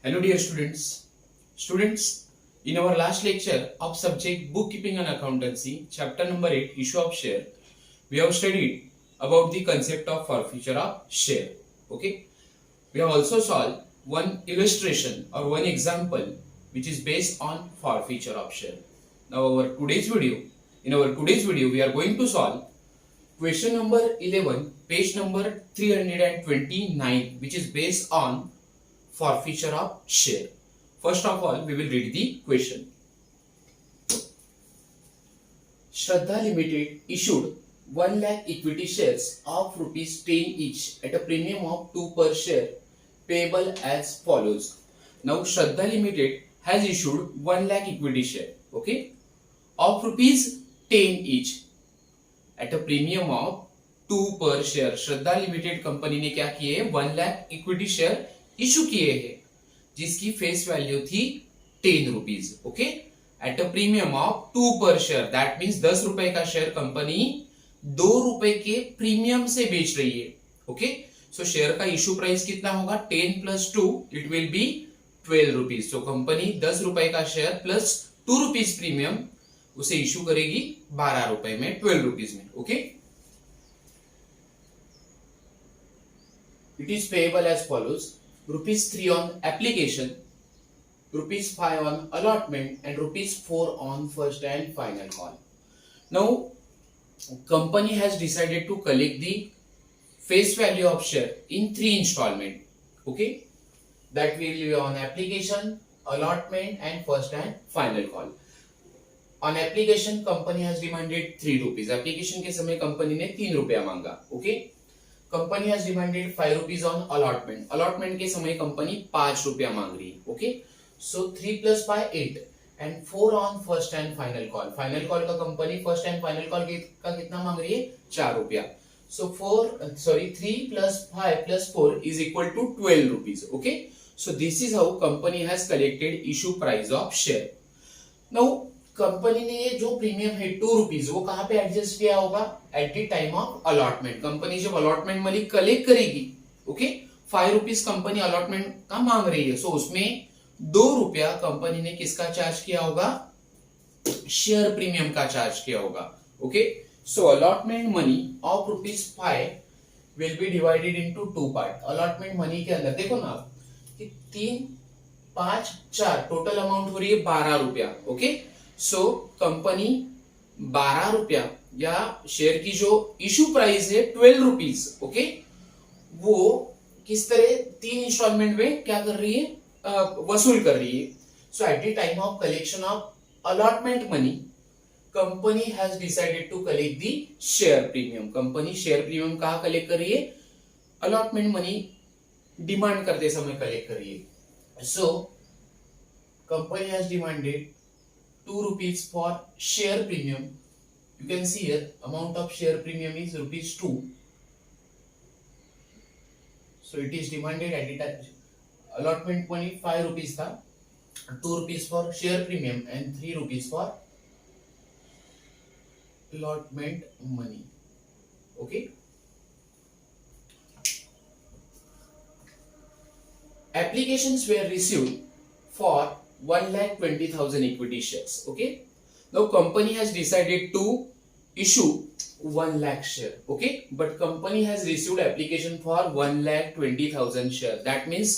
Hello dear students. Students, in our last lecture of subject bookkeeping and accountancy, chapter number 8, issue of share, we have studied about the concept of forfeiture of share. Okay. We have also solved one illustration or one example which is based on forfeiture of share. Now in our today's video we are going to solve question number 11, page number 329, which is based on forfeiture of share. First of all, we will read the question. Shraddha Limited issued 1 lakh equity shares of rupees 10 each at a premium of 2 per share payable as follows. Now Shraddha Limited has issued 1 lakh equity share, okay, of rupees 10 each at a premium of 2 per share. Shraddha limited company ने क्या किए, 1 lakh equity share issue किए हैं जिसकी face value थी 10 rupees, okay, at a premium of 2 पर share. That means 10 रुपए का शेयर कंपनी 2 रुपए के प्रीमियम से बेच रही है, ओके. सो शेयर का इशू प्राइस कितना होगा, 10 plus 2 it will be 12 rupees. So company 10 रुपए का शेयर प्लस 2 रुपीज प्रीमियम उसे इशू करेगी 12 रुपए में, 12 रुपीज में, okay. It is payable as follows: rupees 3 on application, rupees 5 on allotment, and rupees 4 on first and final call. Now, company has decided to collect the face value of share in 3 installment. Okay, that will be on application, allotment, and first and final call. On application, company has demanded 3 rupees. Application के समय company ने 3 रुपया मांगा. Okay. Company has demanded 5 rupees on allotment. Allotment के समय company 5 रुपया मांग रही है, okay. So 3 plus 5 8 and 4 on first and final call. Final call का company first and final call का कितना मांग रही है, 4 रुपया. So 3 plus 5 plus 4 is equal to 12 rupees, okay. So this is how company has collected issue price of share. Now company ने जो premium है 2 रुपीज वो कहां पे एडजस्ट किया होगा, eight the time of allotment. Company जब अलॉटमेंट मनी कलेक्ट करेगी, ओके, 5 रुपीज कंपनी अलॉटमेंट का मांग रही है, सो उसमें 2 रुपया कंपनी ने किसका चार्ज किया होगा, शेयर प्रीमियम का चार्ज किया होगा, okay. So allotment money of rupees 5 will be divided into 2 part. Allotment money के अंदर देखो ना कि 3 5 4 टोटल अमाउंट हो रही है 12 रुपया, ओके. सो कंपनी 12 रुपया या शेयर की जो इशू प्राइस है 12 रुपीज, ओके, वो किस तरह 3 इंस्टॉलमेंट में क्या कर रही है, वसूल कर रही है. So at the time of collection of allotment money company has decided to collect the share premium. Company share premium कहां कलेक्ट कर रही है, अलॉटमेंट मनी डिमांड करते समय कलेक्ट कर रही है. So company has demanded 2 rupees for share premium. You can see here amount of share premium is rupees 2. So it is demanded at the time. Allotment money 5 rupees था, 2 rupees for share premium and 3 rupees for allotment money. Okay. Applications were received for 1,20,000 equity shares. Okay. Now company has decided to issue 1 lakh share. Okay. But company has received application for 1,20,000 share. That means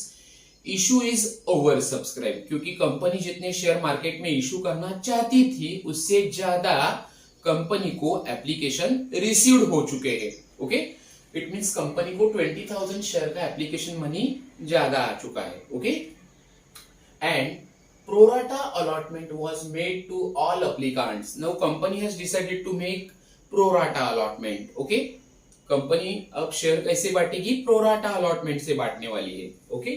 issue is oversubscribed. क्योंकि company जितने share market में issue करना चाहती थी उससे ज्यादा company को application received हो चुके हैं. ओके. इट मीन्स कंपनी को 20,000 शेयर का एप्लीकेशन मनी ज्यादा आ चुका है. Okay. And pro rata allotment was made to all applicants. Now company has decided to make pro rata allotment. Okay. Company अब शेयर कैसे बांटेगी, pro rata allotment से बांटने वाली है. Okay.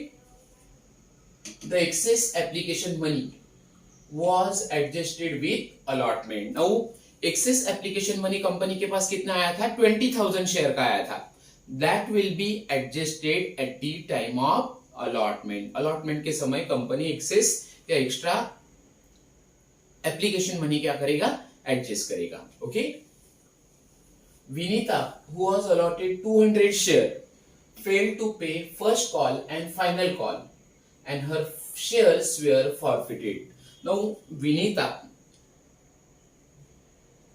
The excess application money was adjusted with allotment. Now excess application money company के पास कितना आया था, 20,000 शेयर का आया था. That will be adjusted at the time of allotment. allotment के समय कंपनी excess या एक्स्ट्रा एप्लीकेशन मनी क्या करेगा, एडजस्ट करेगा. Okay. Vinita who was allotted 200 share failed to pay first call and final call and her shares were forfeited. Now Vinita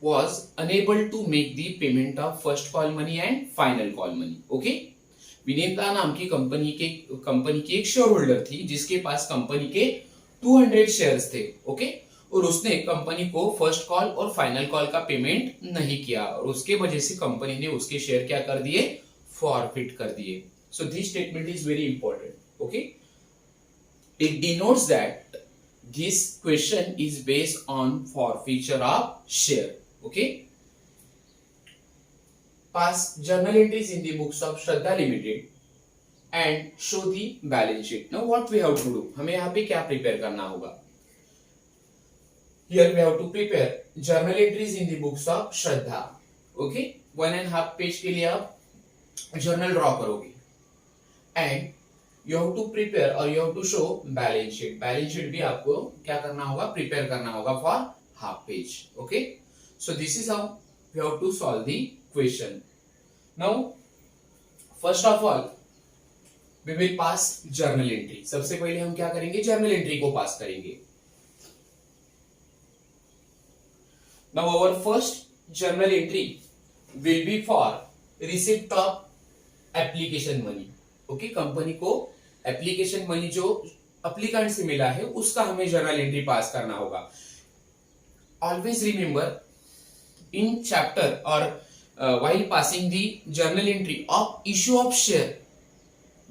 was unable to make the payment of first call money and final call money. Okay, Vinita नाम की company की एक share holder थी जिसके पास company के 200 shares थे. Okay, और उसने कंपनी को फर्स्ट कॉल और फाइनल कॉल का पेमेंट नहीं किया और उसके वजह से कंपनी ने उसके शेयर क्या कर दिए, फॉरफिट कर दिए. So this statement is very important. Okay, it denotes that this question is based on forfeiture of share. Okay, pass journal entries in the books of Shraddha Limited and show the balance sheet. Now what we have to do, हमें यहाँ पे क्या prepare करना होगा. Here we have to prepare journal entries in the books of Shraddha. Okay, 1.5 page के लिए आप journal draw करोगे and you have to prepare or you have to show balance sheet. Balance sheet भी आपको क्या करना होगा, prepare करना होगा for half page. Okay. So this is how we have to solve the question. Now, first of all, we will pass journal entry. सबसे पहले हम क्या करेंगे, journal entry को पास करेंगे. Now our first journal entry will be for receipt of application money. Okay, company को application money जो applicant से मिला है उसका हमें journal entry पास करना होगा. Always remember, in chapter or while passing the journal entry of issue of share,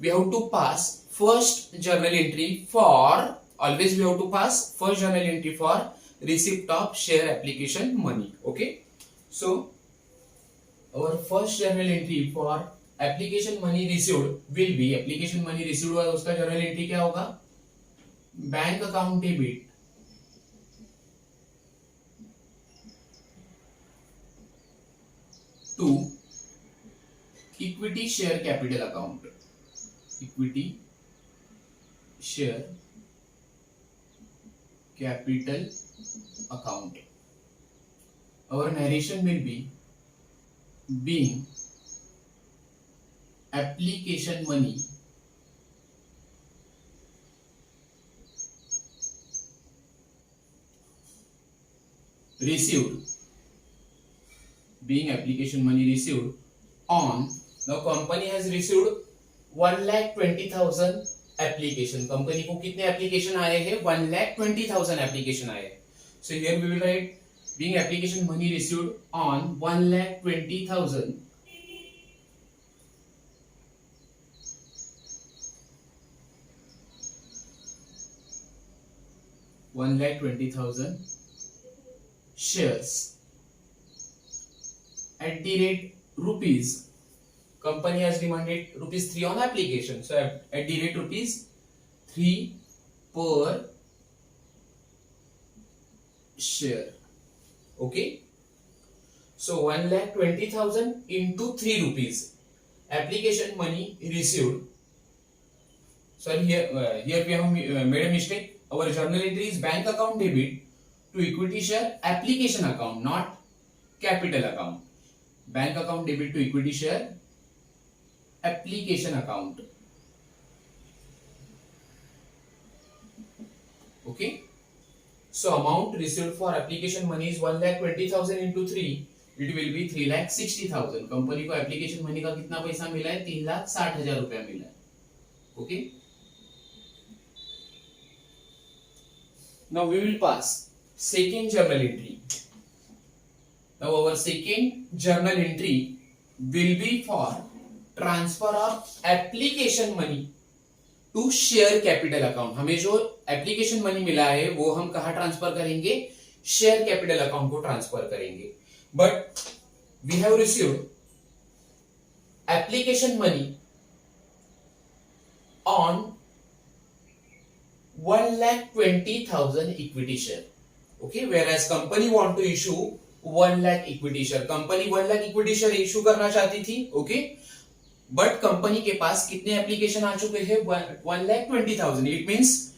we have to pass first journal entry for, always we have to pass first journal entry for receipt of share application money. Okay, so our first journal entry for application money received will be, application money received हुआ उसका journal entry क्या होगा, bank account debit to equity share capital account. Equity share capital account. Our narration will be being application money received, being application money received on, now company has received 1,20,000 application. Company को कितने application आए हैं, 1,20,000 application आए हैं. So here we will write being application money received on 1,20,000 shares at the rate rupees, company has demanded rupees 3 on application, so at the rate rupees 3 per share. Okay, so 1,20,000 into 3 rupees application money received. Sorry, here we have made a mistake. Our journal entry is bank account debit to equity share application account, not capital account. Bank account debit to equity share application account. Okay, so amount received for application money is 1,20,000 into 3, it will be 3,60,000. Company को application money का कितना पैसा मिला है, 3,60,000 रुपया मिला है. Okay, now we will pass second journal entry. Now our second journal entry will be for transfer of application money to share capital account. हमें जो application money मिला है वो हम कहाँ ट्रांसफर करेंगे, share capital account को ट्रांसफर करेंगे. But we have received application money on 1,20,000 equity share. Okay, whereas company want to issue 1 lakh equity share. Company 1 lakh equity share issue करना चाहती थी. ओके, बट कंपनी के पास कितने एप्लीकेशन आ चुके हैं, 1,20,000. इट मींस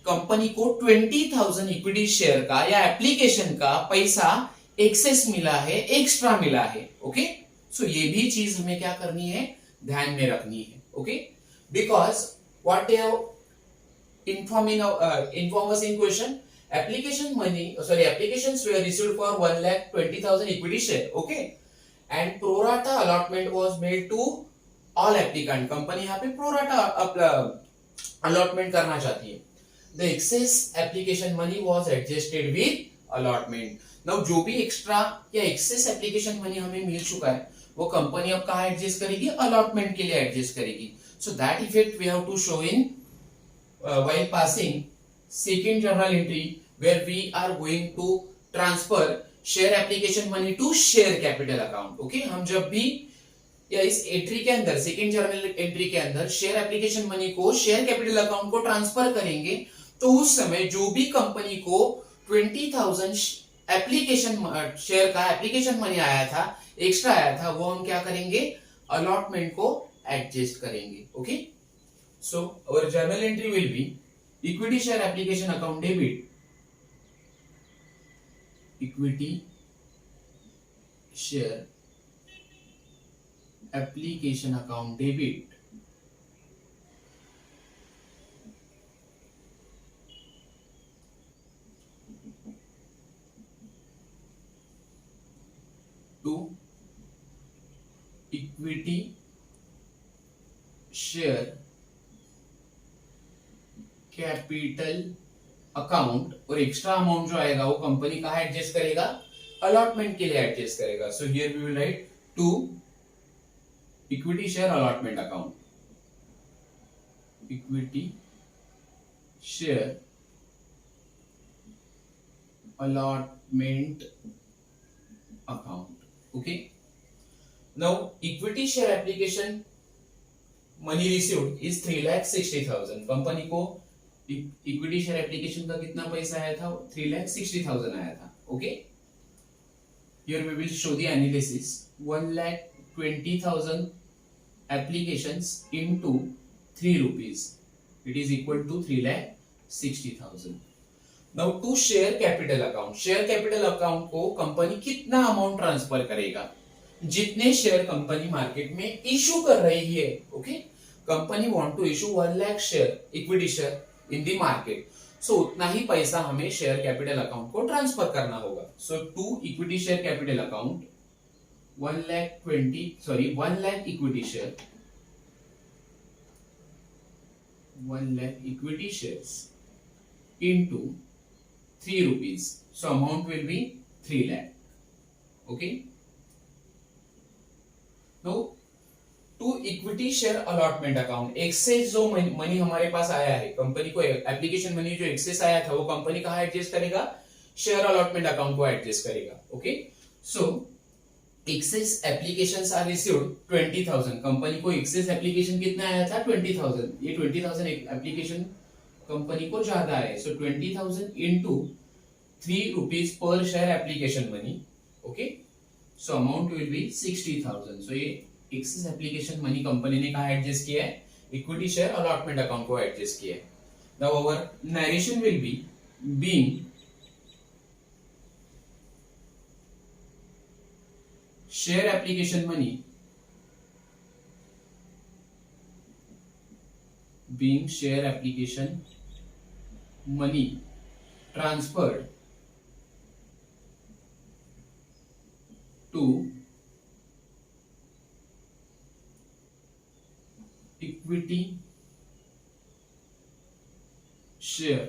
कंपनी को 20,000 इक्विटी शेयर का या एप्लीकेशन का पैसा एक्सेस मिला है, एक्स्ट्रा मिला है. ओके, सो ये भी चीज हमें क्या करनी है, ध्यान में रखनी है. Okay, because what inform us in question. Applications were received for 1,20,000 equity share. Okay, and pro rata allotment was made to all applicant. Company यहाँ पे pro rata allotment करना चाहती है. The excess application money was adjusted with allotment. Now जो भी extra या excess application money हमें मिल चुका है वो कंपनी अब कहाँ एडजस्ट करेगी? अलॉटमेंट के लिए एडजस्ट करेगी. So that effect we have to show in while passing second journal entry where we are going to transfer share application money to share capital account. Okay, हम जब भी या इस एंट्री के अंदर सेकंड जर्नल एंट्री के अंदर share application money को शेयर कैपिटल अकाउंट को ट्रांसफर करेंगे तो उस समय जो भी कंपनी को 20,000 एप्लीकेशन शेयर का एप्लीकेशन मनी आया था, एक्स्ट्रा आया था, वो हम क्या करेंगे? अलॉटमेंट को एडजस्ट करेंगे. Okay, so our journal entry will be equity share application account debit, equity share application account debit to equity share capital account. और एक्स्ट्रा अमाउंट जो आएगा वो कंपनी कहाँ एडजस्ट करेगा? अलॉटमेंट के लिए एडजस्ट करेगा. So here we will write to equity share allotment account, equity share allotment account. Okay, now equity share application money received is 3,60,000. Company को इक्विटी शेयर एप्लीकेशन का कितना पैसा आया था? 3,60,000 आया था. Okay, here we will show the analysis. 1,20,000 applications into 3 rupees, it is equal to 3,60,000. Now to share capital account, share capital account को company कितना अमाउंट ट्रांसफर करेगा? जितने शेयर कंपनी मार्केट में इशू कर रही है. Okay, company want to issue 1 lakh share equity share in the market, so उतना ही पैसा हमें शेयर कैपिटल अकाउंट को ट्रांसफर करना होगा. So to equity share capital account 1 lakh equity share, 1 lakh equity shares into 3 rupees, so amount will be 3 lakh. Okay, now to equity share allotment account, excess जो money हमारे पास आया है, company को application money जो access आया था वो कंपनी कहाँ एडजस्ट करेगा? शेयर अलॉटमेंट अकाउंट को एडजस्ट करेगा. Okay, so excess applications are received 20,000. Company को एक्सेस एप्लीकेशन कितना आया था? 20,000. ये 20,000 एप्लीकेशन कंपनी को ज्यादा है, सो 20,000 इनटू 3 रुपीस पर share application money. Okay, so amount will B 60,000. सो ये एक्सेस एप्लीकेशन मनी कंपनी ने कहा एडजस्ट किया है? इक्विटी शेयर अलॉटमेंट अकाउंट को एडजस्ट किया है. Now our narration will be being share application money being share application money transferred to equity share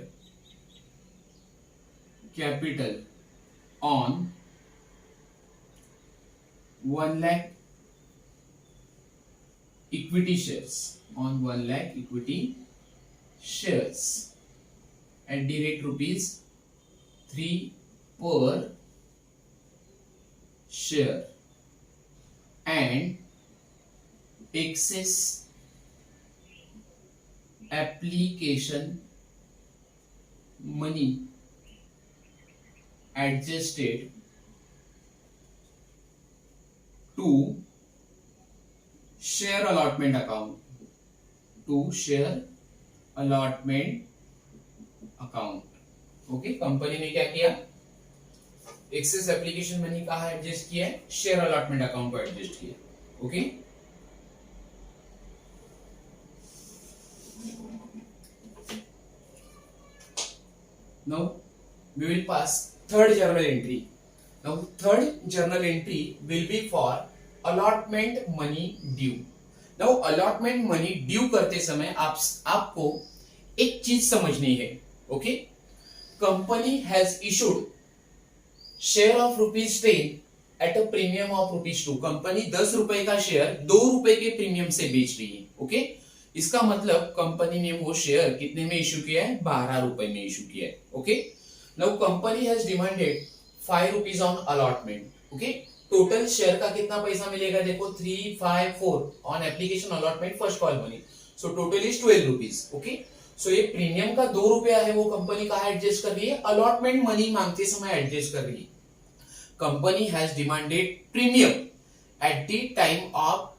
capital on 1 lakh equity shares, on 1 lakh equity shares at the rate rupees 3 per share, and excess application money adjusted to share allotment account, to share allotment account. Okay, company ने क्या किया? Access application money कहाँ adjust किया है? Share allotment account को adjust किया. Okay, Now we will pass third journal entry. Now third journal entry will be for allotment money due. Now allotment money due करते समय आपको एक चीज समझनी है. Okay, company has issued share of ₹10 at a premium of ₹2. Company 10 रुपए का share 2 रुपए के प्रीमियम से बेच रही है. ओके, इसका मतलब कंपनी ने वो शेयर कितने में इशू किया है? 12 रुपए में इशू किया है. Okay, now company has demanded ₹5 on allotment. Okay, total share का कितना पैसा मिलेगा? देखो 354 on application allotment first call money, so total is ₹12. Okay, so ये प्रीमियम का 2 रुपया है, वो कंपनी कहा एडजस्ट कर रही है? अलॉटमेंट मनी मांगते समय एडजस्ट कर रही है. Company has demanded premium eight the time of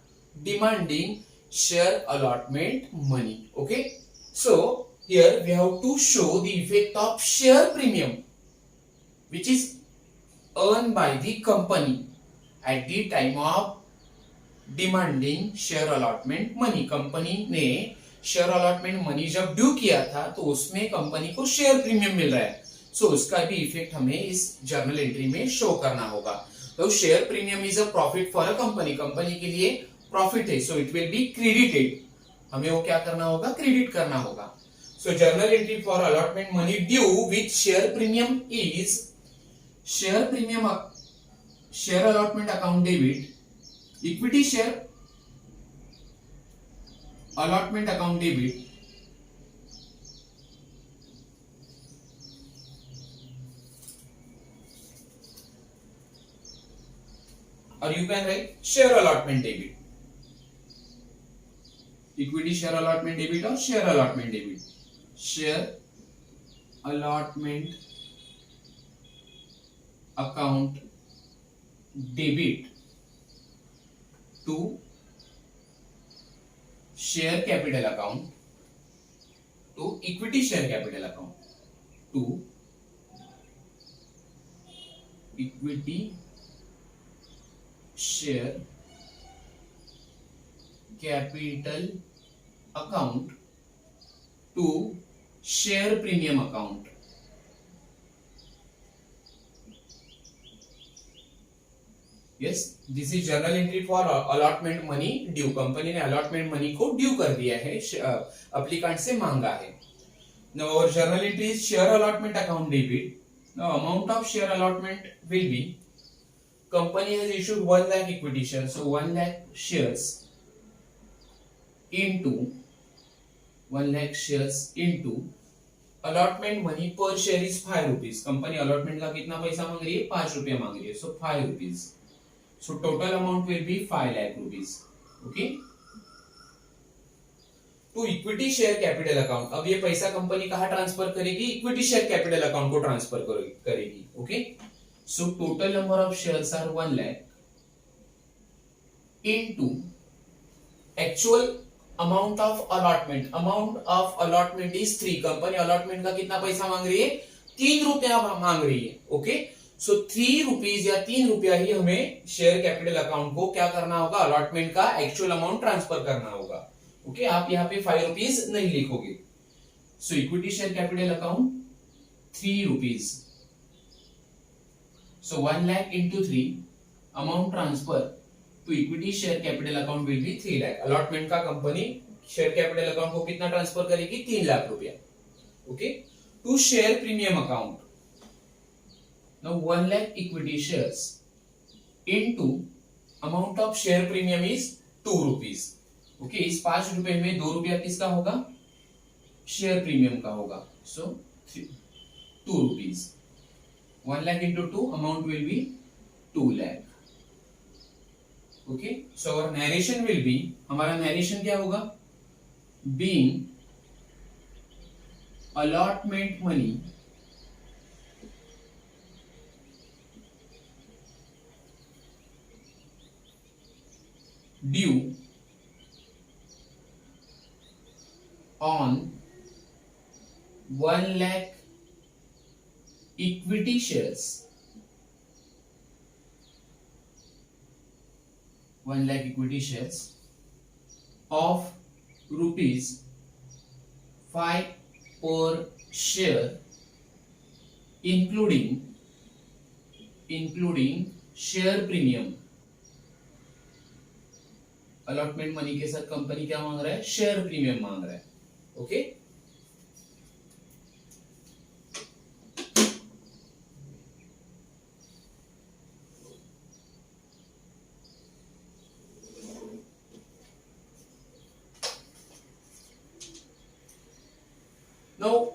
demanding share allotment money. Okay, so here we have to show the effect of share premium which is earned by the company at the time of demanding share allotment money. Company ने share allotment money जब due किया था तो उसमें company को share premium मिल रहा है, सो उसका भी इफेक्ट हमें इस जर्नल एंट्री में शो करना होगा. तो share premium is a profit for a company, company के लिए प्रॉफिट है, so it will be credited. हमें वो क्या करना होगा? क्रेडिट करना होगा. So journal entry for allotment money due with share premium is share premium, share allotment account debit, equity share allotment account debit, और you can write share allotment debit, equity share allotment debit और share allotment debit. Share allotment account debit to share capital account to equity share capital account to equity share capital account to share premium account. Yes, this is journal entry for allotment money due. Company ने allotment money को due कर दिया है, applicant से मांगा है. Now our journal entry is share allotment account debit. Now amount of share allotment will be, company has issued 1 lakh equity shares, so 1 lakh shares into allotment money per share is ₹5. Company allotment का कितना पैसा मांग रही है? 5 रुपया मांग रही है, so ₹5. so total amount will be 5 lakh rupees. okay, to equity share capital account. अब ये पैसा कंपनी कहाँ ट्रांसफर करेगी? इक्विटी शेयर कैपिटल अकाउंट को ट्रांसफर करेगी. Okay, so total number of shares are 1 lakh into actual amount of allotment. Amount of allotment is 3. Company allotment का कितना पैसा मांग रही है? 3 रुपया मांग रही है. ओके, सो 3 रुपीज या 3 रुपया ही हमें शेयर कैपिटल अकाउंट को क्या करना होगा? अलॉटमेंट का एक्चुअल अमाउंट ट्रांसफर करना होगा. ओके, आप यहाँ पे 5 रुपीज नहीं लिखोगे. So equity share capital account 3 rupees. So 1 lakh into 3, amount transfer to equity share capital account will be 3 lakh. Allotment का कंपनी शेयर कैपिटल अकाउंट को कितना ट्रांसफर करेगी? 3 लाख रुपया. Okay, to share premium account. Now 1 lakh equity shares into amount of share premium is 2 rupees. Okay, इस 5 रुपए में 2 रुपया किसका होगा? शेयर प्रीमियम का होगा. So 2 rupees. 1 lakh into 2, amount will be 2 lakh. Okay, so our narration will be, हमारा narration क्या होगा? Being allotment money due on 1 lakh equity shares, 1 lakh equity shares of ₹5 per share including share premium. Allotment money के साथ company क्या मांग रहा है? Share premium मांग रहा है। Okay, now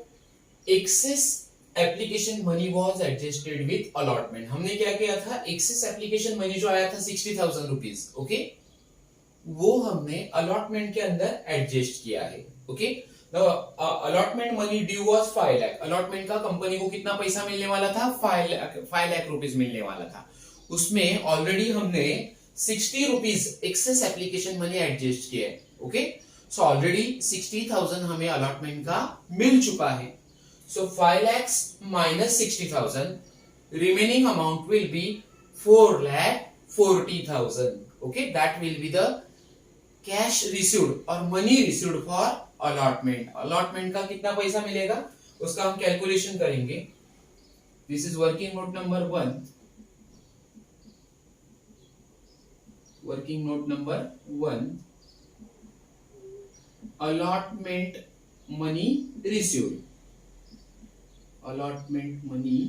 excess application money was adjusted with allotment. हमने क्या किया था? एक्सेस एप्लीकेशन मनी जो आया था 60,000 रुपीज, ओके, वो हमने अलॉटमेंट के अंदर एडजस्ट किया है। Okay, allotment money due was 5 lakh. Allotment का कंपनी को कितना पैसा मिलने वाला था? 5 लाख रुपीज मिलने वाला था। उसमें ऑलरेडी हमने 60 rupees excess application money adjust किया है। ओके, सो ऑलरेडी 60,000 हमें अलॉटमेंट का मिल चुका है। सो 5 lakhs minus 60,000, remaining amount will be 4,40,000. Okay, that will be the cash received or money received for allotment. Allotment का कितना पैसा मिलेगा उसका हम कैलकुलेशन करेंगे। This is working note number 1. Working note number 1. Allotment money received. Allotment money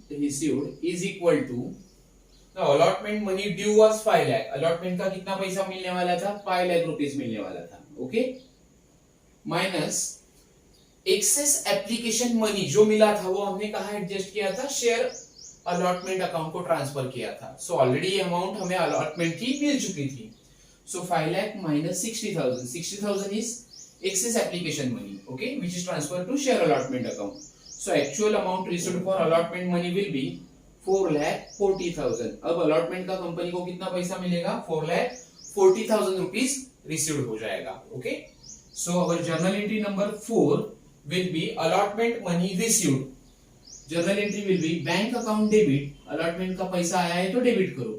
received is equal to, now allotment money due was 5 lakh. allotment का कितना पैसा मिलने वाला था? 5 लाख रुपीस मिलने वाला था। Okay, minus excess application money जो मिला था वो हमने कहा एडजस्ट किया था? शेयर अलॉटमेंट अकाउंट को ट्रांसफर किया था। सो ऑलरेडी ये अमाउंट हमें अलॉटमेंट की मिल चुकी थी। So 5 lakh minus 60,000, 60,000 is excess application money, okay, which is transferred to share allotment account. So actual amount received for allotment money will be 4,40,000. अब allotment का कंपनी को कितना पैसा मिलेगा? 4,40,000 रुपीस रिसीव्ड हो जाएगा। Okay, so our journal entry number 4 will be allotment money received. Journal entry will be bank account debit. Allotment का पैसा आया है तो डेबिट करो।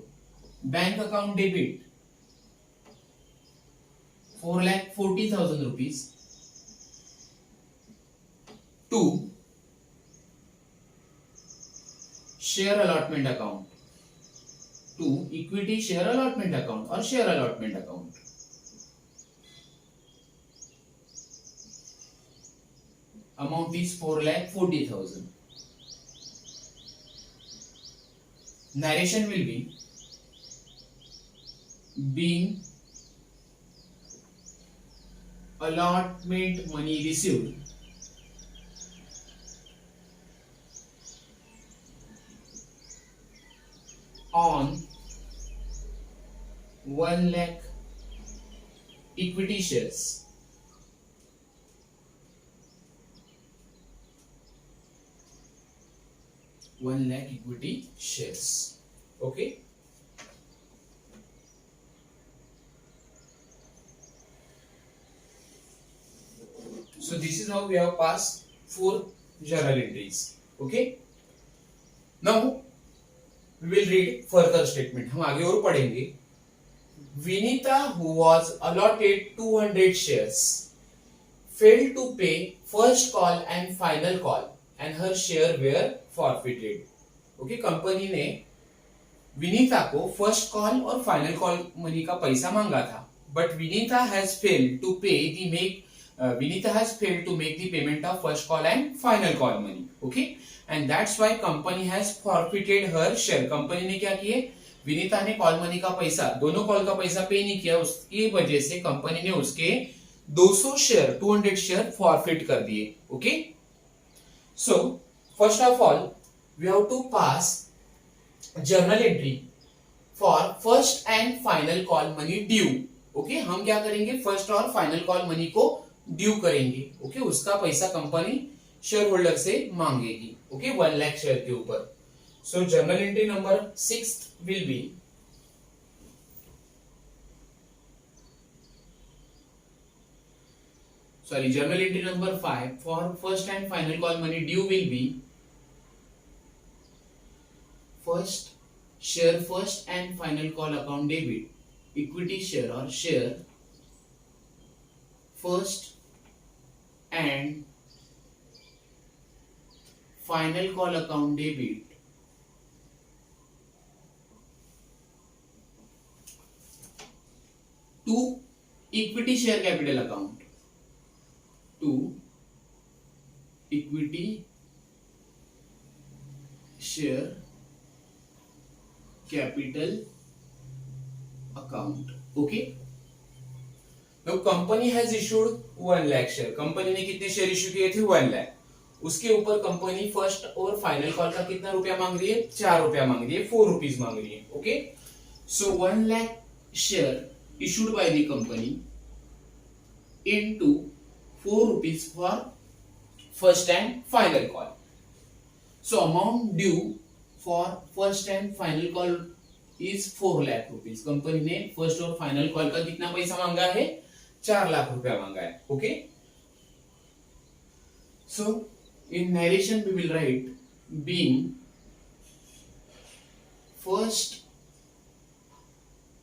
Bank account debit 4,40,000 rupees to share allotment account, to equity share allotment account or share allotment account. Amount is 4,40,000. Narration will be being allotment money received on 1 lakh equity shares. One lakh equity shares. Okay. So this is how we have passed 4 journal entries. Okay. Now we will read further statement. हम आगे और पढ़ेंगे. Vinita, who was allotted 200 shares, failed to pay first call and final call, and her share were forfeited. Okay, company ने विनीता को first call और final call money का पैसा मांगा था, but Vinita has failed to make the payment of first call and final call money. Okay, and that's why company has forfeited her share. Company ने क्या किए? विनीता ने कॉल मनी का पैसा, दोनों कॉल का पैसा पे नहीं किया, उसकी वजह से कंपनी ने उसके 200 शेयर 200 शेयर फॉरफिट कर दिए. Okay, so first of all we have to pass journal entry for first and final call money due. Okay, हम क्या करेंगे? फर्स्ट और फाइनल कॉल मनी को ड्यू करेंगे. ओके, उसका पैसा कंपनी शेयर होल्डर से मांगेगी. ओके, 1 लाख शेयर के ऊपर. So journal entry number 6 will be journal entry number 5 for first and final call money due will be first share first and final call account debit equity share or share first and final call account debit to equity share capital account, to equity share capital account. Okay. Now company has issued 1 lakh share. Company ने कितने share issue किए थे? 1 लाख. उसके ऊपर company first और final call का कितना रुपया मांग रही है? 4 रुपया मांग रही है, 4 रुपीज मांग रही है. Okay. So 1 lakh share issued by the company into 4 rupees for first and final call. So amount due for first and final call is 4 lakh rupees. Company ने फर्स्ट और फाइनल कॉल का कितना पैसा मांगा है? 4 लाख रुपया मांगा है. Okay. So in narration we will write being first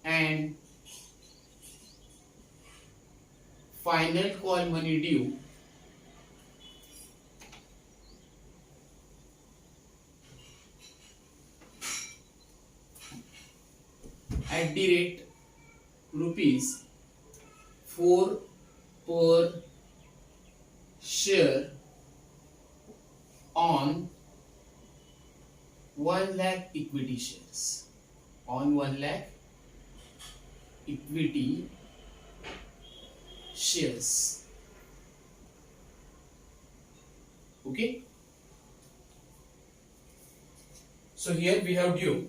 and final call money due at the rate rupees 4 per share on 1 lakh equity shares, on 1 lakh equity shares. Okay. So here we have due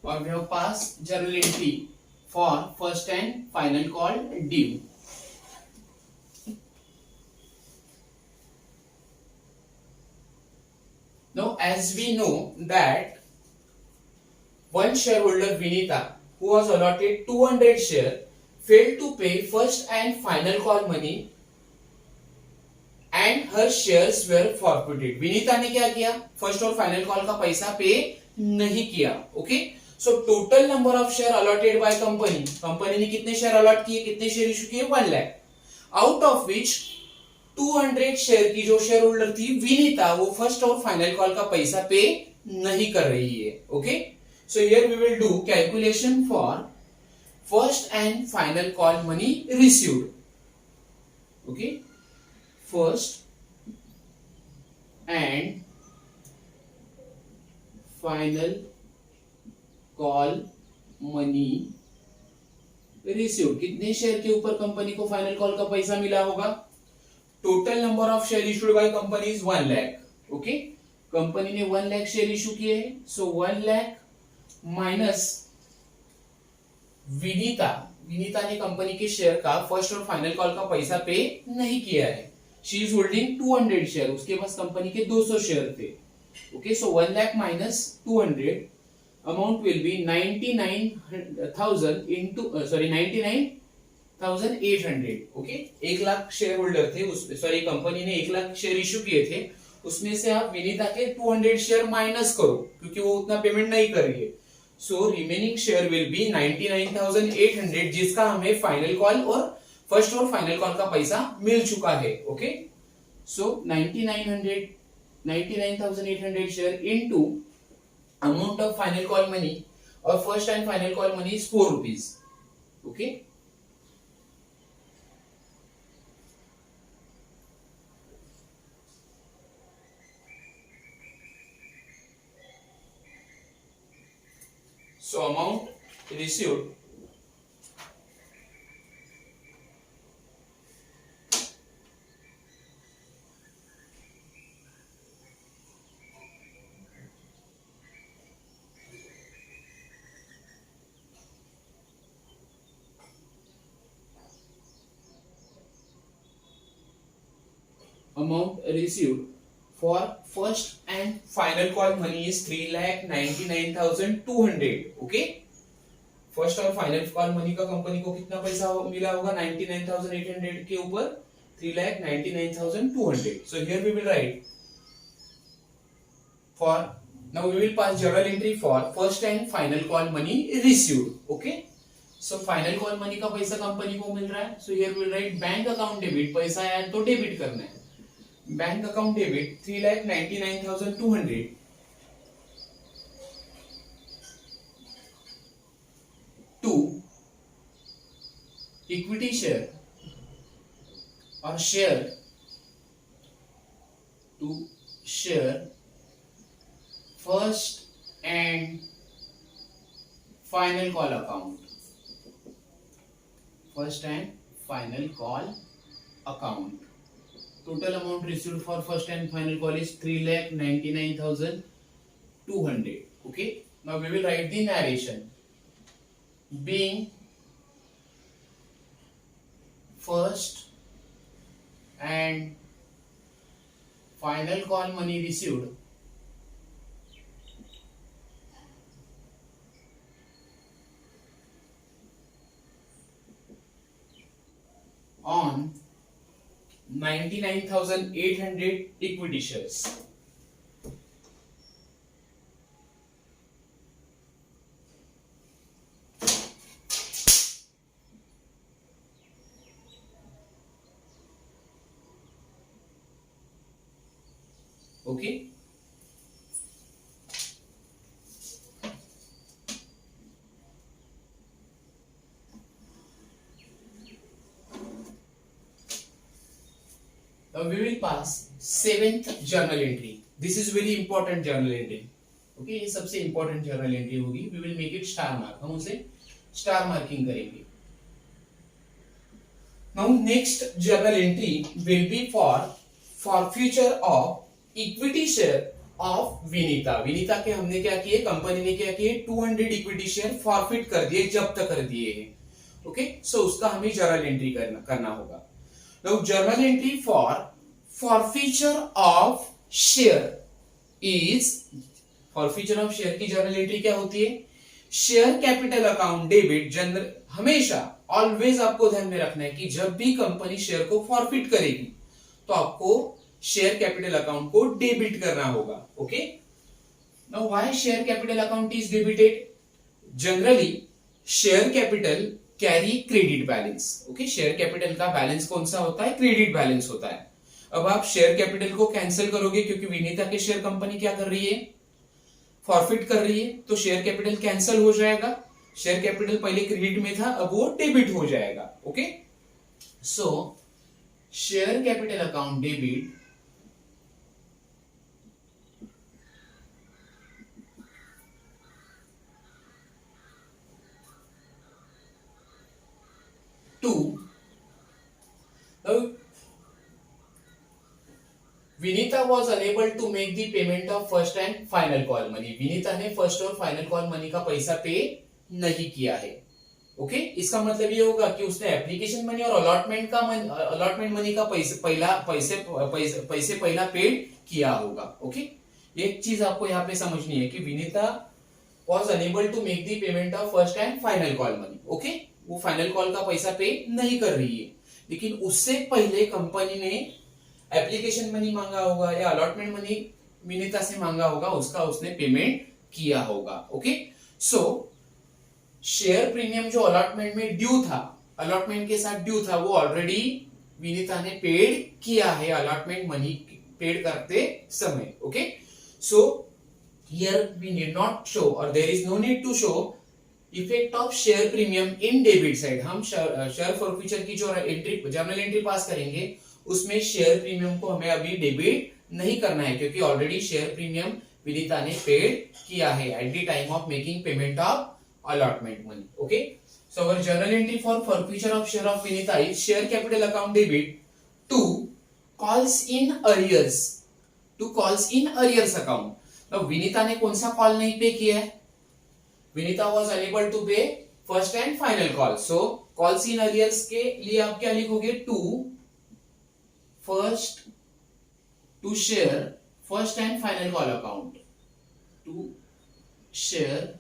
or we have passed journal entry for first and final call due. Now as we know that one shareholder Vinita who was allotted 200 share failed to pay first and final call money and her shares were forfeited. Vinita ने क्या किया? First और final call का पैसा पे नहीं किया. Okay. So total number of share allotted by company, company ने कितने शेयर अलॉट किए, कितने शेयर इशू किए? 1 lakh. Out of which 200 share की जो शेयर होल्डर थी विनीता, वो फर्स्ट और फाइनल कॉल का पैसा पे नहीं कर रही है. Okay. So here we will do calculation for first and final call money received. Okay. First and final call money received. कितने शेयर के ऊपर कंपनी को फाइनल कॉल का पैसा मिला होगा? Total number of share issued by company is 1 lakh. Okay. Company ने 1 lakh share issue किए हैं. सो 1 लाख माइनस विनीता ने कंपनी के शेयर का फर्स्ट और फाइनल कॉल का पैसा पे नहीं किया है. She is holding 200 share. उसके पास कंपनी के 200 शेयर थे. Okay. So 1 lakh minus 200 amount will B 99,000 into 99,800. Okay. 1 lakh share holder थे, कंपनी ने 1 लाख शेयर इश्यू किए थे. उसमें से आप विनीता के 200 शेयर माइनस करो क्योंकि वो उतना पेमेंट नहीं कर रही है. So remaining share will be 99,800 जिसका हमें फाइनल कॉल और फर्स्ट और फाइनल कॉल का पैसा मिल चुका है. Okay. So 99,800 share into amount of final call money और first and final call money is 4 rupees. Okay. So amount received for first and final call money is 3,99,200. Okay. First और final call money का company को कितना पैसा मिला होगा? 99,800 के ऊपर 3,99,200. So here we will write for now we will pass journal entry for first and final call money received. Okay. So final call money का पैसा कंपनी को मिल रहा है. So here we will write bank account debit. पैसा आया तो debit करना है. Bank account debit 3,99,200 to equity share or share to share first and final call account. First and final call account. Total amount received for first and final call is 3,99,200. Okay. Now we will write the narration. Being first and final call money received on 99,800 equity shares. Okay. Now we will pass seventh journal entry. This is very important journal entry. Okay, ये सबसे important journal entry होगी. We will make it star mark. हम उसे star marking करेंगे. Now next journal entry will be for forfeiture of equity share of Vinita. Vinita के हमने क्या किए, कंपनी ने क्या किए, 200 इक्विटी शेयर फॉरफिट कर दिए, जब्त कर दिए हैं. ओके, सो उसका हमें जर्नल एंट्री करना होगा. Now journal entry for forfeiture of share is, forfeiture of share की जर्नल एंट्री क्या होती है, share capital account debit. General हमेशा ऑलवेज आपको ध्यान में रखना है कि जब भी कंपनी शेयर को फॉरफिट करेगी तो आपको शेयर कैपिटल अकाउंट को डेबिट करना होगा. Okay, now why share capital account is debited. Generally share capital carry credit balance. Okay, share capital का बैलेंस कौन सा होता है, क्रेडिट बैलेंस होता है. अब आप शेयर कैपिटल को कैंसिल करोगे क्योंकि विनीता के शेयर कंपनी क्या कर रही है, फॉरफिट कर रही है, तो शेयर कैपिटल कैंसिल हो जाएगा. शेयर कैपिटल पहले क्रेडिट में था, अब वो डेबिट हो जाएगा. Okay, so share capital account debit to Vinita was unable to make the payment of first and final call money. Vinita ने फर्स्ट और फाइनल कॉल मनी का पैसा पे नहीं किया है. ओके, इसका मतलब ये होगा कि उसने एप्लीकेशन मनी और अलॉटमेंट मनी का पैसे पहला पेड किया होगा. ओके, एक चीज आपको यहाँ पे समझनी है कि Vinita was unable to make the payment of first and final call money. Okay, वो फाइनल कॉल का पैसा पे नहीं कर रही है, लेकिन उससे पहले कंपनी ने एप्लीकेशन मनी मांगा होगा या अलॉटमेंट मनी विनीता से मांगा होगा, उसका उसने पेमेंट किया होगा. ओके, सो शेयर प्रीमियम जो अलॉटमेंट में ड्यू था, अलॉटमेंट के साथ ड्यू था, वो ऑलरेडी विनीता ने पेड किया है अलॉटमेंट मनी पेड करते समय. Okay, so here we need not show और there is no need to show effect of share premium in debit side. हम शेयर फॉरफीचर की जो एंट्री जर्नल एंट्री पास करेंगे उसमें शेयर प्रीमियम को हमें अभी डेबिट नहीं करना है क्योंकि ऑलरेडी शेयर प्रीमियम विनीता ने पेड किया है at the time of making payment of allotment money. Okay, so our journal entry for forfeiture of share of Vinita is share capital account debit to calls in arrears, to calls in arrears account. अब विनीता ने कौन सा call नहीं pay किया है, Vinita was unable to pay first and final call. So calls in arrears के लिए आप क्या लिखोगे, to first to share first and final call account, to share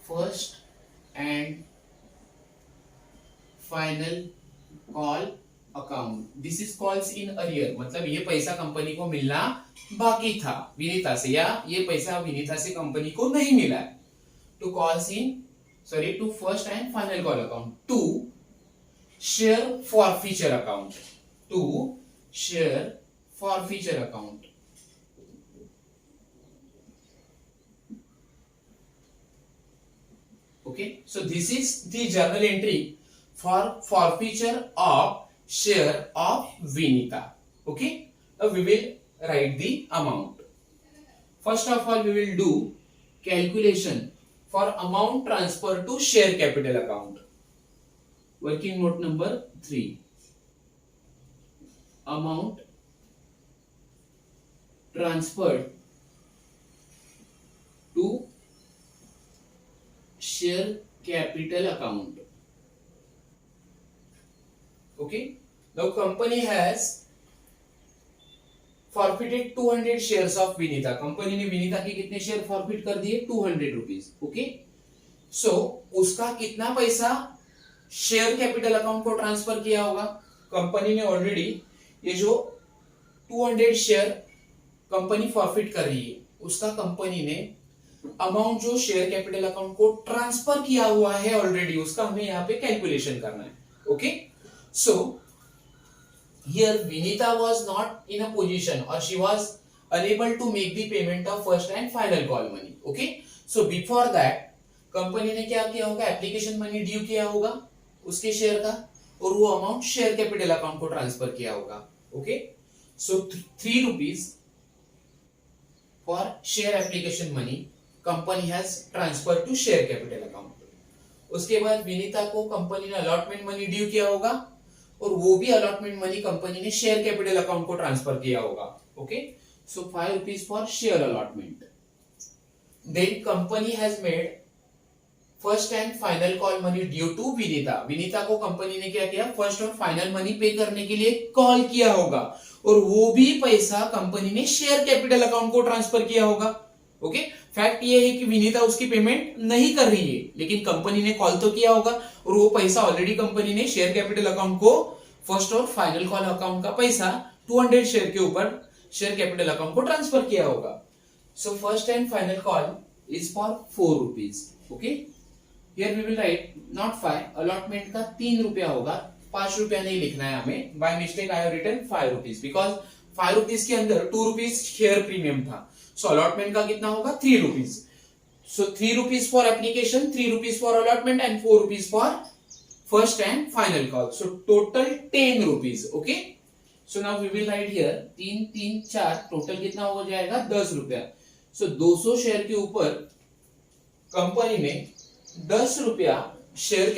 first and final call account. This is calls in arrear, मतलब ये पैसा company को मिलना बाकी था विनीता से, या ये पैसा विनीता से कंपनी को नहीं मिला है. To calls in sorry to first and final call account, to share forfeiture account, to share forfeiture account. Okay, so this is the journal entry for forfeiture of share of Vinita. Okay, now we will write the amount. First of all, we will do calculation for amount transfer to share capital account. Working note number 3. Amount transferred to share capital account. Okay, now company has forfeited 200 shares of Vinita. Company ने विनीता के कितने share forfeit कर दिए? 200 rupees. Okay, सो उसका कितना पैसा share capital account को transfer किया होगा? कंपनी ने ऑलरेडी ये जो 200 शेयर कंपनी फॉरफिट कर रही है, उसका कंपनी ने अमाउंट जो शेयर कैपिटल अकाउंट को ट्रांसफर किया हुआ है ऑलरेडी, उसका हमें यहाँ पे कैलकुलेशन करना है. Okay, so here Vinita was not in a position or she was unable to make the payment of first and final call money. Okay, so before that company ने क्या किया होगा? एप्लीकेशन मनी ड्यू किया होगा उसके share का, और वो अमाउंट शेयर कैपिटल अकाउंट को ट्रांसफर किया होगा. Okay, so 3 rupees for share application money company has transfer to share capital account. उसके बाद विनीता को कंपनी ने अलॉटमेंट मनी ड्यू किया होगा, और वो भी अलॉटमेंट मनी कंपनी ने शेयर कैपिटल अकाउंट को ट्रांसफर किया होगा. Okay, so 5 rupees for share allotment. Then company has made first and final call money due to Vinita. Vinita को कंपनी ने क्या किया? फर्स्ट और फाइनल मनी पे करने के लिए कॉल किया होगा, और वो भी पैसा कंपनी ने शेयर कैपिटल अकाउंट को ट्रांसफर किया होगा. ओके, फैक्ट ये है कि विनीता उसकी पेमेंट नहीं कर रही है, लेकिन कंपनी ने कॉल तो किया होगा, और वो पैसा ऑलरेडी कंपनी ने शेयर कैपिटल अकाउंट को फर्स्ट और फाइनल कॉल अकाउंट का पैसा 200 शेयर के ऊपर शेयर कैपिटल अकाउंट को ट्रांसफर किया होगा. So first and final call is for 4 rupees. Okay, here we will write not 5. Allotment का 3 रुपया होगा, 5 रुपया नहीं लिखना है हमें. By mistake I have written 5 rupees because 5 rupees के अंदर 2 रुपीज शेयर प्रीमियम था. सो अलॉटमेंट का कितना होगा? 3 rupees. So 3 rupees for application, 3 rupees for allotment and 4 rupees for first and final call. So total 10 rupees. Okay, so now we will write here 3 3 4, total कितना हो जाएगा? 10 रुपया. सो 200 शेयर के ऊपर कंपनी ने 10 रुपया शेयर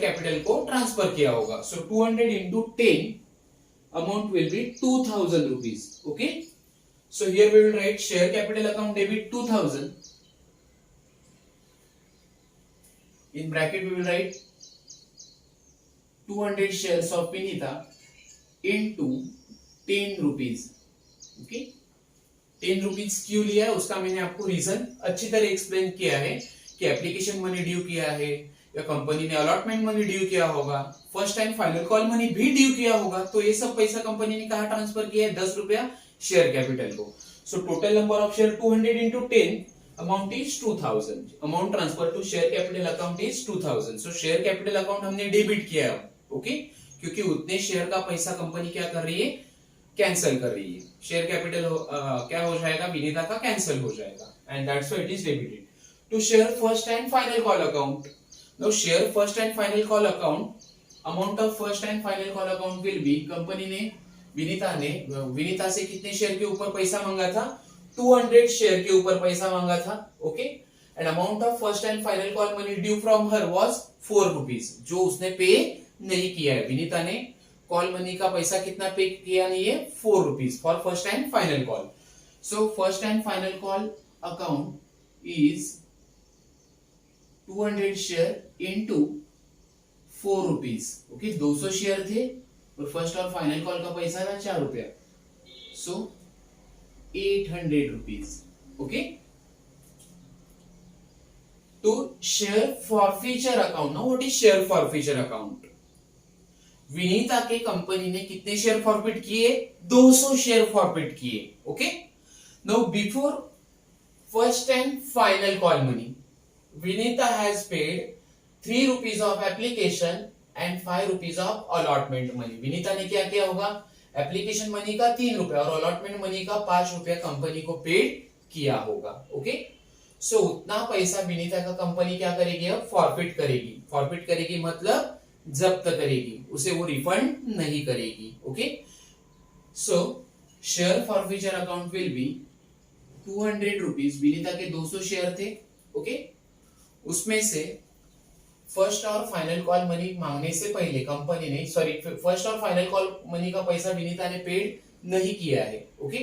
कैपिटल को ट्रांसफर किया होगा. सो 200 into 10 amount will B 2000 rupees. Okay, so here we will write share capital account debit 2000. In bracket we will write 200 shares of Vinita into 10 rupees. Okay, 10 rupees क्यों लिया है उसका मैंने आपको रीजन अच्छी तरह एक्सप्लेन किया है कि एप्लीकेशन मनी ड्यू किया है, या कंपनी ने अलॉटमेंट मनी ड्यू किया होगा, first and final call money भी ड्यू किया होगा. तो ये सब पैसा कंपनी ने कहाँ ट्रांसफर किया है? 10 रुपया शेयर कैपिटल को. So total number of share 200 into 10, amount is 2000. Amount transfer to share capital account is 2000. So share capital account हमने डेबिट किया है. ओके, क्योंकि उतने शेयर का पैसा कंपनी क्या कर रही है? कैंसिल कर रही है. शेयर कैपिटल क्या हो जाएगा? विनीता का कैंसिल हो जाएगा, and that's why it is debited to share first and final call account. Now share first and final call account, amount of first and final call account will be, company ने विनीता से कितने share के ऊपर पैसा मांगा था? 200 share के ऊपर पैसा मांगा था. Okay, and amount of first and final call money due from her was 4 rupees, जो उसने पे नहीं किया है. विनीता ने कॉल मनी का पैसा कितना पे किया नहीं है? 4 rupees for first and final call. So first and final call account is 200 share into 4 rupees. Okay, 200 share थे और फर्स्ट और फाइनल कॉल का पैसा था 4 रुपया. सो 800 रुपीज. ओके, तो share forfeiture account. Now what is share forfeiture account? Vinita के company ने कितने शेयर फॉरफिट किए? 200 शेयर फॉरफिट किए. Okay, now before first and final call money, Vinita has paid 3 rupees of application and 5 rupees of allotment money. Vinita ने क्या किया होगा? Application money का 3 रुपया और अलॉटमेंट मनी का 5 रुपया कंपनी को पेड किया होगा। ओके, सो उतना पैसा विनीता का कंपनी क्या करेगी, अब फॉरफिट करेगी। फॉरफिट करेगी मतलब जब्त करेगी, उसे वो रिफंड नहीं करेगी। Okay, so share forfeiture account will B 200 rupees. Vinita के 200 शेयर थे। ओके, उसमें से फर्स्ट और फाइनल कॉल मनी मांगने से पहले कंपनी ने, सॉरी, फर्स्ट और फाइनल कॉल मनी का पैसा विनीता ने पेड नहीं किया है। ओके,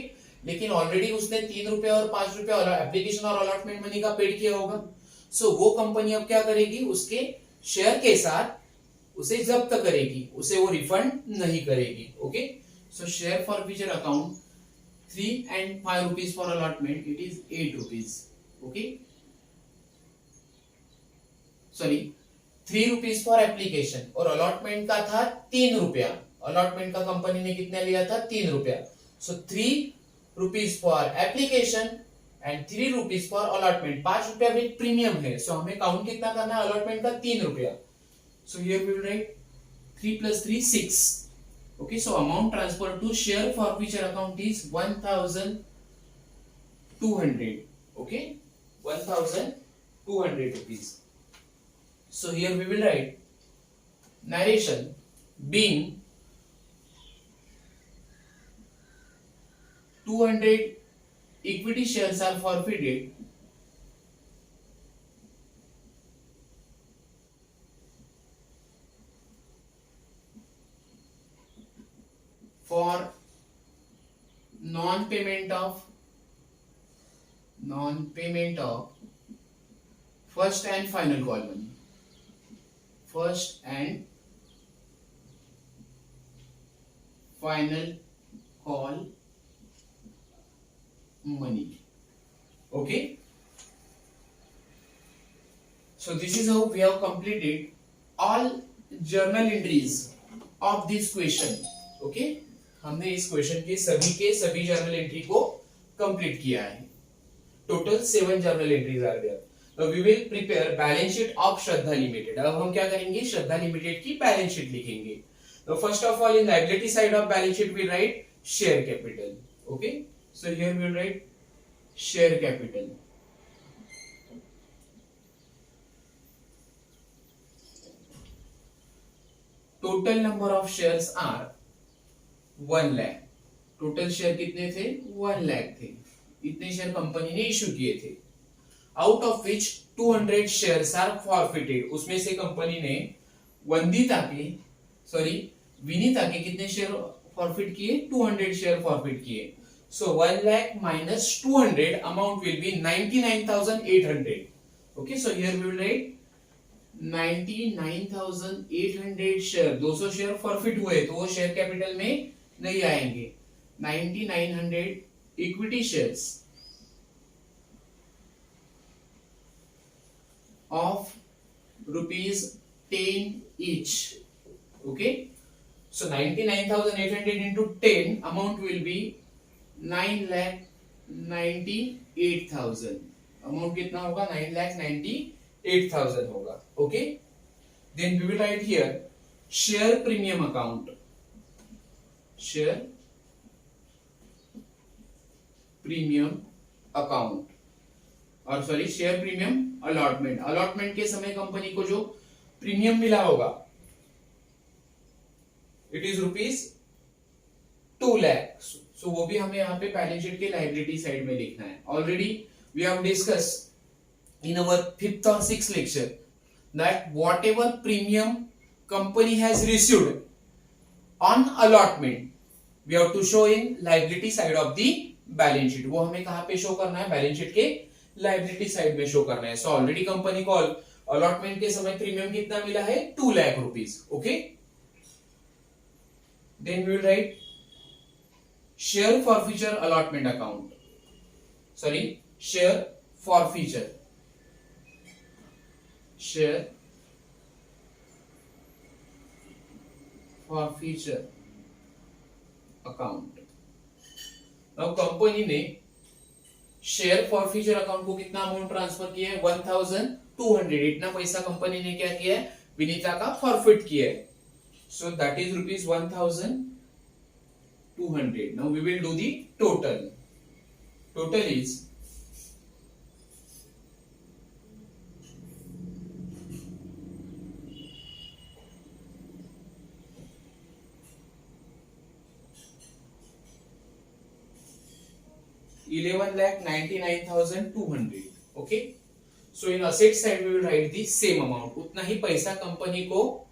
लेकिन ऑलरेडी उसने 3 रुपया और 5 रुपया एप्लीकेशन और अलॉटमेंट मनी का पेड किया होगा। सो वो कंपनी अब क्या करेगी, उसके शेयर के साथ उसे जब्त करेगी, उसे वो रिफंड नहीं करेगी। Okay, so share forfeiture account 3 and 5 rupees for allotment, it is 8 rupees. Okay, sorry 3 rupees for application और अलॉटमेंट का था 3 रुपया। अलॉटमेंट का कंपनी ने कितना लिया था, 3 रुपया। So 3 rupees for application and 3 rupees for allotment. 5 रुपया विद प्रीमियम है, सो हमें काउंट कितना करना है, अलॉटमेंट का 3 रुपया। So here we will write 3 + 3 6। Okay, so amount transfer to share forfeiture account is 1200। Okay, 1200 rupees. So here we will write narration being 200 equity shares are forfeited for non-payment of first and final call money. First and final call money. Okay, so this is how we have completed all journal entries of this question. Okay, हमने इस question के सभी journal entry को complete किया है। Total 7 journal entries are there. We will prepare balance sheet of Shraddha limited. अब हम क्या करेंगे, श्रद्धा लिमिटेड की बैलेंस शीट लिखेंगे। तो first of all in liability side of balance sheet we write share capital. Okay, so here we will write share capital. Total number of shares are 1 lakh. Total share कितने थे, 1 लाख थे। इतने share company ने issue किए थे। Out of which 200 shares are forfeited. उसमें से company ने विनीता के कितने शेयर फॉरफिट किए, 200 शेयर फॉरफिट किए। सो 1 lakh minus 200 amount will be 99,800। Okay, so here we will write 99,800 share. 200 share forfeit हुए तो वो शेयर कैपिटल में नहीं आएंगे। 9900 equity shares of rupees 10 each. Okay, so 99,800 into 10 amount will be 9,98,000। Amount कितना होगा, 9,98,000 होगा। Okay, then we will write here share premium account, share premium account और sorry share premium allotment. Allotment के समय company को जो प्रीमियम मिला होगा इट इज ₹2 लाख। सो वो भी हमें यहाँ पे बैलेंस शीट के लायबिलिटी साइड में लिखना है। Already we have discuss in our 5th और 6th lecture that whatever premium company has received on allotment we have to show in liability side of the balance sheet. वो हमें कहाँ पे show करना है, बैलेंस शीट के liability side में show करना है। सो ऑलरेडी कंपनी को अलॉटमेंट के समय प्रीमियम कितना मिला है, 2 lakh rupees. Okay, then we will write share forfeiture allotment account, sorry share forfeiture, share forfeiture account. अब कंपनी ने शेयर फॉरफिचर अकाउंट को कितना अमाउंट ट्रांसफर किया है, 1200। इतना पैसा कंपनी ने क्या किया है, विनीता का फॉरफिट किया है। So that is ₹1000 200. Now we will do the total. Total is 11,99,200. Okay. So in asset side we will write the same amount. उतना ही पैसा कंपनी को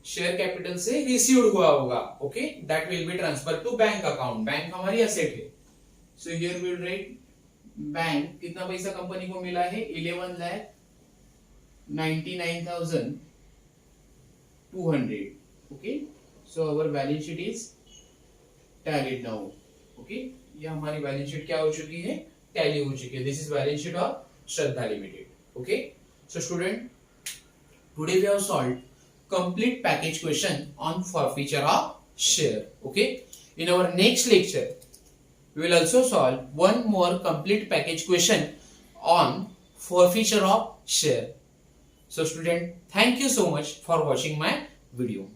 शेयर कैपिटल से रिसीव्ड हुआ होगा. Okay, that will be transfer to bank account. Bank हमारी asset है. So here we will write bank कितना पैसा कंपनी को मिला है 11,99,200. Okay, so our balance sheet is tallied now. Okay, ये हमारी बैलेंस शीट क्या हो चुकी है, टैली हो चुकी है. This is balance sheet of Shraddha limited. Okay, so student, today we have solved complete package question on forfeiture of share. Okay, in our next lecture we will also solve one more complete package question on forfeiture of share. So student, thank you so much for watching my video.